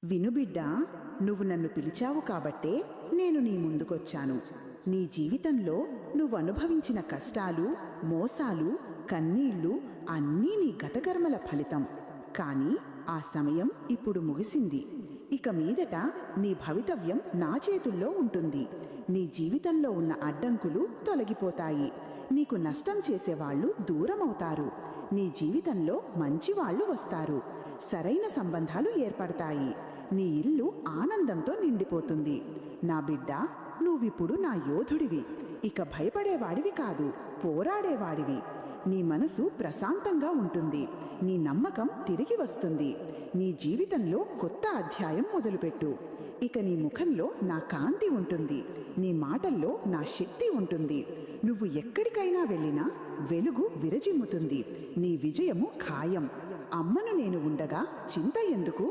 విను బిడ్డా, నువ్వు నన్ను పిలిచావు కాబట్టే నేను నీ ముందుకొచ్చాను. నీ జీవితంలో నువ్వనుభవించిన కష్టాలు, మోసాలు, కన్నీళ్లు అన్నీ నీ గతకర్మల ఫలితం. కానీ ఆ సమయం ఇప్పుడు ముగిసింది. ఇక మీదట నీ భవితవ్యం నా చేతుల్లో ఉంటుంది. నీ జీవితంలో ఉన్న అడ్డంకులు తొలగిపోతాయి. నీకు నష్టం చేసేవాళ్లు దూరమవుతారు. నీ జీవితంలో మంచివాళ్లు వస్తారు. సరైన సంబంధాలు ఏర్పడతాయి. నీ ఇల్లు ఆనందంతో నిండిపోతుంది. నా బిడ్డ, నువ్విప్పుడు నా యోధుడివి. ఇక భయపడేవాడివి కాదు, పోరాడేవాడివి. నీ మనసు ప్రశాంతంగా ఉంటుంది. నీ నమ్మకం తిరిగి వస్తుంది. నీ జీవితంలో కొత్త అధ్యాయం మొదలుపెట్టు. ఇక నీ ముఖంలో నా కాంతి ఉంటుంది. నీ మాటల్లో నా శక్తి ఉంటుంది. నువ్వు ఎక్కడికైనా వెళ్ళినా వెలుగు విరజిమ్ముతుంది. నీ విజయము ఖాయం. అమ్మను నేను ఉండగా చింత ఎందుకు?